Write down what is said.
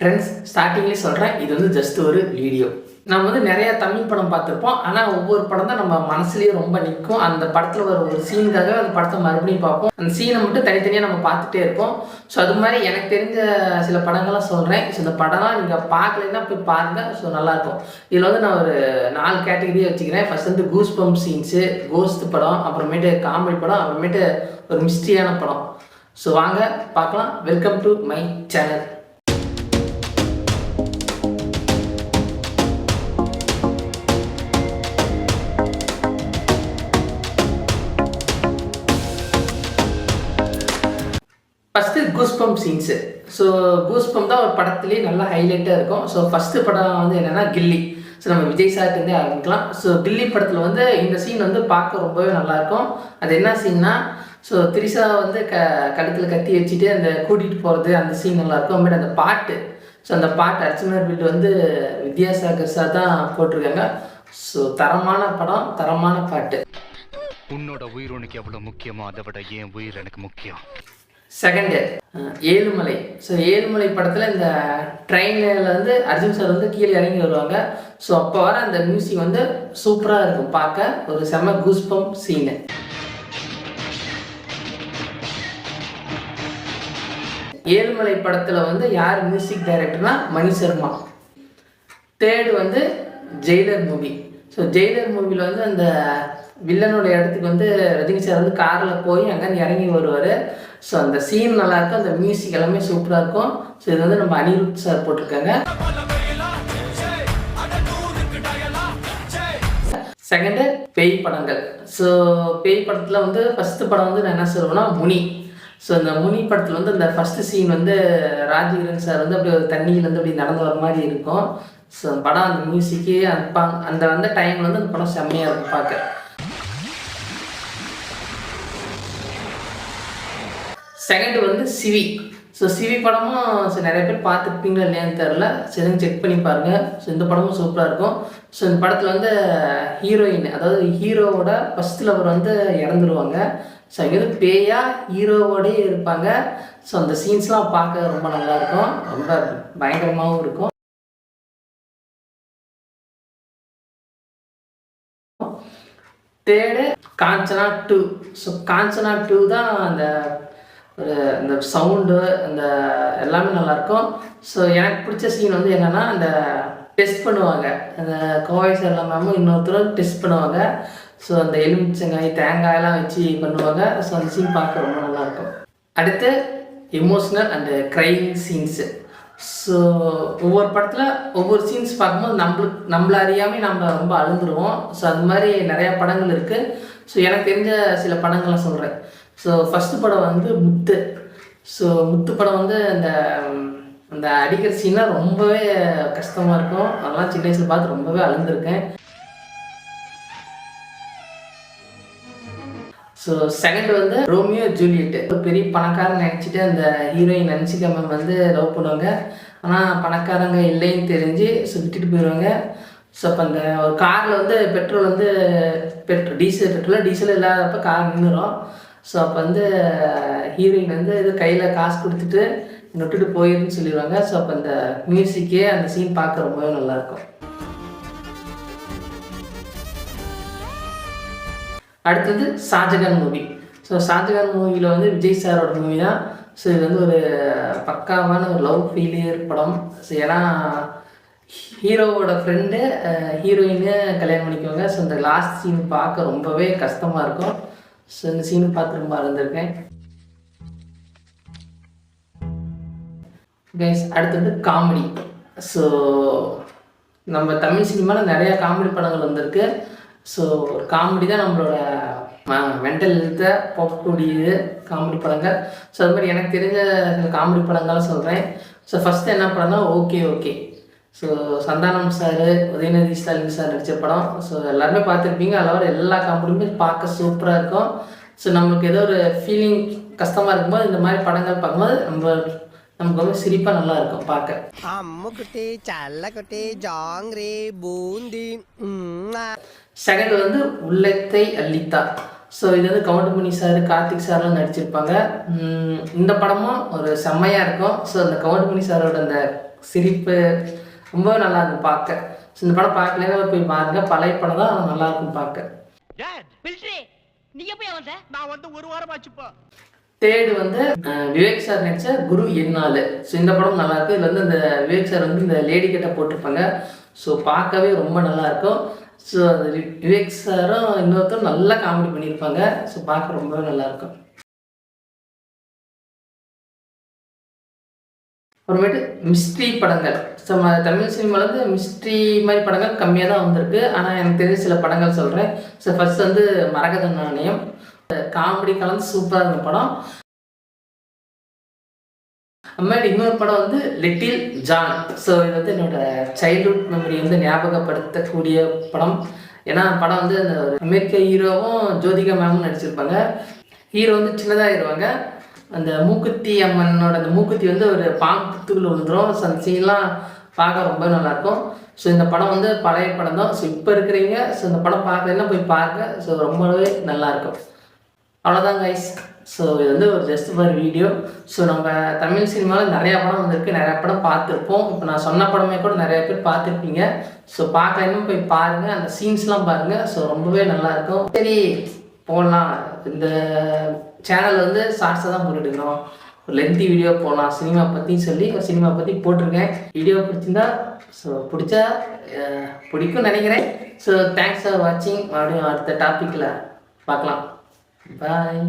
Friends, ஸ்டார்டிங்லேயே சொல்கிறேன், இது வந்து ஜஸ்ட் ஒரு வீடியோ. நம்ம வந்து நிறையா தமிழ் படம் பார்த்துருப்போம். ஆனால் ஒவ்வொரு படம் தான் நம்ம மனசுலேயே ரொம்ப நிற்கும். அந்த படத்தில் வர ஒரு சீனுக்காகவே அந்த படத்தை மறுபடியும் பார்ப்போம். அந்த சீனை மட்டும் தனித்தனியாக நம்ம பார்த்துட்டே இருப்போம். ஸோ அது மாதிரி எனக்கு தெரிஞ்ச சில படங்கள்லாம் சொல்கிறேன். ஸோ இந்த படம்லாம் நீங்கள் பார்க்கலைன்னா போய் பாருங்கள். ஸோ நல்லாயிருக்கும். இதில் வந்து நான் ஒரு 4 கேட்டகரியாக வச்சுக்கிறேன். ஃபர்ஸ்ட் வந்து கூஸ் பம்ப் சீன்ஸு, கோஸ்ட் படம், அப்புறமேட்டு காமெடி படம், அப்புறமேட்டு ஒரு மிஸ்ட்ரியான படம். ஸோ வாங்க பார்க்கலாம். Welcome to my channel. First goosebump scenes. So goosebump தான் ஒரு படத்துலேயே நல்லா ஹைலைட்டாக இருக்கும். ஸோ ஃபஸ்ட்டு படம் வந்து என்னென்னா கில்லி. ஸோ நம்ம விஜய் சார்ட்டேருந்தே ஆரம்பிக்கலாம். ஸோ கில்லி படத்தில் வந்து இந்த சீன் வந்து பார்க்க ரொம்பவே நல்லாயிருக்கும். அது என்ன சீன்னா, ஸோ திரிஷா வந்து கழுத்தில் கத்தி வச்சுட்டு அந்த கூட்டிகிட்டு போகிறது, அந்த சீன் நல்லாயிருக்கும். அப்புறமேட்டு அந்த பாட்டு, ஸோ அந்த பாட்டு அர்ச்சனர் பில் வந்து வித்யாசாகர் சார் தான் போட்டிருக்காங்க. ஸோ தரமான படம், தரமான பாட்டு. உன்னோட உயிர் உனக்கு எவ்வளோ முக்கியமோ அதை விட என் உயிர் எனக்கு முக்கியம். செகண்டு ஏழுமலை. ஸோ ஏழுமலை படத்தில் இந்த ட்ரெயினில் வந்து அர்ஜுன் சார் வந்து கீழே இறங்கி வருவாங்க. ஸோ அப்போ வர அந்த மியூசிக் வந்து சூப்பராக இருக்கும், பார்க்க ஒரு செம்ம கூஸ்பம்ப் சீனு. ஏழுமலை படத்தில் வந்து யார் மியூசிக் டைரக்டர்னா மணி சர்மா. தேர்டு வந்து ஜெயிலர் மூவி. ஸோ ஜெயிலர் மூவியில் வந்து அந்த வில்லனோட இடத்துக்கு வந்து ரஜினி சார் வந்து காரில் போய் அங்கேருந்து இறங்கி வருவார். ஸோ அந்த சீன் நல்லாயிருக்கும், அந்த மியூசிக் எல்லாமே சூப்பராக இருக்கும். ஸோ இது வந்து நம்ம அனிருத் சார் போட்டிருக்காங்க. செகண்டு பேய் படங்கள். ஸோ பேய் படத்தில் வந்து ஃபஸ்ட்டு படம் வந்து நான் என்ன சொல்லுவேன்னா முனி. ஸோ இந்த முனி படத்தில் வந்து இந்த ஃபஸ்ட்டு சீன் வந்து ராஜகிரண் சார் வந்து அப்படி தண்ணியிலேருந்து அப்படி நடந்து வர மாதிரி இருக்கும். ஸோ படம் அந்த மியூசிக்கு அந்த வந்த டைமில் வந்து அந்த படம் செம்மையாக இருக்கும் பார்க்க. செகண்ட் வந்து சிவி. ஸோ சிவி படமும் நிறைய பேர் பார்த்துருப்பீங்களா இல்லையான்னு தெரில. சரி, செக் பண்ணி பாருங்கள். ஸோ இந்த படமும் சூப்பராக இருக்கும். ஸோ இந்த படத்தில் வந்து ஹீரோயின், அதாவது ஹீரோவோட ஃபஸ்ட் லவர் வந்து இறந்துருவாங்க. ஸோ அங்கே வந்து பேயா ஹீரோவோடே இருப்பாங்க. ஸோ அந்த சீன்ஸ்லாம் பார்க்க ரொம்ப நல்லாயிருக்கும், ரொம்ப பயங்கரமாகவும் இருக்கும். தேர்டு காஞ்சனா 2. ஸோ காஞ்சனா 2 தான் அந்த சவுண்டு, அந்த எல்லாமே நல்லாயிருக்கும். ஸோ எனக்கு பிடிச்ச சீன் வந்து என்னென்னா, அந்த டெஸ்ட் பண்ணுவாங்க, அந்த கோவை சார் எல்லாமே இன்னொருத்தரும் டெஸ்ட் பண்ணுவாங்க. ஸோ அந்த எலுமிச்சங்காய் தேங்காயெல்லாம் வச்சு பண்ணுவாங்க. ஸோ அந்த சீன் பார்க்க ரொம்ப நல்லாயிருக்கும். அடுத்து emotional and crying scenes. So ஒவ்வொரு படத்தில் ஒவ்வொரு சீன்ஸ் பார்க்கும்போது நம்மளை அறியாமல் நம்ம ரொம்ப அழுந்துருவோம். ஸோ அது மாதிரி நிறையா படங்கள் இருக்குது. ஸோ எனக்கு தெரிஞ்ச சில படங்கள்லாம் சொல்கிறேன். ஸோ ஃபஸ்ட்டு படம் வந்து முத்து. ஸோ முத்து படம் வந்து அந்த அடிக்கிற சீன்லாம் ரொம்பவே கஷ்டமாக இருக்கும். அதெல்லாம் சின்ன வயசில் பார்த்து ரொம்பவே அழுந்துருக்கேன். ஸோ செகண்ட் வந்து ரோமியோ ஜூலியட். ஒரு பெரிய பணக்காரன் நினச்சிட்டு அந்த ஹீரோயின் நன்சிகா மேம் வந்து லவ் பண்ணுவாங்க. ஆனால் பணக்காரங்க இல்லைன்னு தெரிஞ்சு ஸோ விட்டுட்டு போயிடுவாங்க. ஸோ அப்போ அந்த ஒரு காரில் வந்து பெட்ரோல் வந்து டீசல் இல்லாதப்போ கார் நின்றுடும். ஸோ அப்போ வந்து ஹீரோயின் வந்து இது கையில் காசு கொடுத்துட்டு விட்டுட்டு போயிருன்னு சொல்லிடுவாங்க. ஸோ அப்போ அந்த மியூசிக்கே அந்த சீன் பார்க்க ரொம்பவே நல்லாயிருக்கும். அடுத்தது ஷாஜகான் மூவி. ஸோ ஷாஜகான் மூவியில் வந்து விஜய் சாரோட மூவி தான். ஸோ இது வந்து ஒரு பக்காவான ஒரு லவ் ஃபெயிலியர் படம். ஸோ ஏன்னா ஹீரோவோட ஃப்ரெண்டு ஹீரோயின்னு கல்யாணம் பண்ணிக்குவாங்க. ஸோ இந்த லாஸ்ட் சீன் பார்க்க ரொம்பவே கஷ்டமாக இருக்கும். ஸோ இந்த சீன் பார்த்து ரொம்ப இருந்திருக்கேன். கைஸ், அடுத்தது காமெடி. ஸோ நம்ம தமிழ் சினிமாவில் நிறையா காமெடி படங்கள் வந்திருக்கு. ஸோ ஒரு காமெடி தான் நம்மளோட மென்டல் ஹெல்த்தை போகக்கூடியது காமெடி படங்கள். ஸோ அது மாதிரி எனக்கு தெரிஞ்ச சில காமெடி படங்கள்லாம் சொல்கிறேன். ஸோ ஃபஸ்ட்டு என்ன படம்னா okay. So Santhanam sir, Udhayanidhi Stalin sir நடித்த படம். ஸோ எல்லாருமே பார்த்துருப்பீங்க. அதில் வர எல்லா காமெடியுமே பார்க்க சூப்பராக இருக்கும். ஸோ நமக்கு ஏதோ ஒரு ஃபீலிங் கஷ்டமாக இருக்கும்போது இந்த மாதிரி படங்கள் பார்க்கும்போது நமக்கு ரொம்ப சிரிப்பாக நல்லா இருக்கும் பார்க்க. அம்முக்குட்டி சல்லக்குட்டி ஜாங்கிரி பூந்தி. செகண்ட் வந்து உள்ளத்தை அள்ளித்தா. ஸோ இது வந்து கவுண்டமணி சார், கார்த்திக் சார்லாம் நடிச்சிருப்பாங்க. இந்த படமும் ஒரு செம்மையாக இருக்கும். ஸோ அந்த கவுண்டமணி சாரோட அந்த சிரிப்பு ரொம்ப நல்லா இருக்கும் பார்க்க. ஸோ இந்த படம் பார்க்கலன்னா போய் பாருங்க. பழைய படம் தான் நல்லா இருக்கும் பார்க்க. தேர்டு வந்து விவேக் சார் நடிச்ச குரு என்னாலு. ஸோ இந்த படம் நல்லா இருக்கு. இதில் வந்து இந்த விவேக் சார் வந்து இந்த லேடி கிட்ட போட்டிருப்பாங்க. ஸோ பார்க்கவே ரொம்ப நல்லா இருக்கும். ஸோ அந்த விவேக் சாரும் இன்னொருத்தரும் நல்லா காமெடி பண்ணியிருப்பாங்க. ஸோ பார்க்க ரொம்பவே நல்லா இருக்கும். அப்புறமேட்டு மிஸ்ட்ரி படங்கள். ஸோ தமிழ் சினிமாவில் வந்து மிஸ்ட்ரி மாதிரி படங்கள் கம்மியாக தான் வந்திருக்கு. ஆனால் எனக்கு தெரிஞ்ச சில படங்கள் சொல்கிறேன். ஸோ ஃபர்ஸ்ட் வந்து மரகத நாணயம். காமெடி கலந்து சூப்பராக இருந்த படம். அம்மாடி இன்னொரு படம் வந்து லிட்டில் ஜான். ஸோ இது வந்து என்னோடய சைல்ட்ஹுட் மெமரி வந்து ஞாபகப்படுத்தக்கூடிய படம். ஏன்னா படம் வந்து அந்த அமெரிக்க ஹீரோவும் ஜோதிகா மேமும் நடிச்சிருப்பாங்க. ஹீரோ வந்து சின்னதாகிடுவாங்க. அந்த மூக்குத்தி அம்மனோட அந்த மூக்குத்தி வந்து ஒரு பாம்புத்துக்குள்ள விழுந்துடும். ஸோ அந்த சீன்லாம் பார்க்க ரொம்ப நல்லாயிருக்கும். ஸோ இந்த படம் வந்து பழைய படம் தான். ஸோ இப்போ இருக்கிறீங்க ஸோ இந்த படம் பார்க்கலன்னா போய் பாருங்க. ஸோ ரொம்பவே நல்லாயிருக்கும். அவ்வளோதான் கைஸ். ஸோ இது வந்து ஒரு ஜஸ்ட் ஃபார் வீடியோ. ஸோ நம்ம தமிழ் சினிமாவில் நிறையா படம் வந்திருக்கு, நிறையா படம் பார்த்துருப்போம். இப்போ நான் சொன்ன படமே கூட நிறையா பேர் பார்த்துருப்பீங்க. ஸோ பார்க்கலன்னா போய் பாருங்கள், அந்த சீன்ஸ்லாம் பாருங்கள். ஸோ ரொம்பவே நல்லாயிருக்கும். சரி போடலாம், இந்த சேனல் வந்து ஷார்ட்ஸாக தான் போட்டுருக்கணும், ஒரு லென்த்தி வீடியோ போடலாம் சினிமா பற்றி சொல்லி ஒரு சினிமா பற்றி போட்டிருக்கேன். வீடியோ பிடிச்சிருந்தா ஸோ பிடிச்சா பிடிக்கும்னு நினைக்கிறேன். ஸோ தேங்க்ஸ் ஃபார் வாட்சிங். மறுபடியும் அடுத்த டாப்பிக்கில் பார்க்கலாம். பாய்.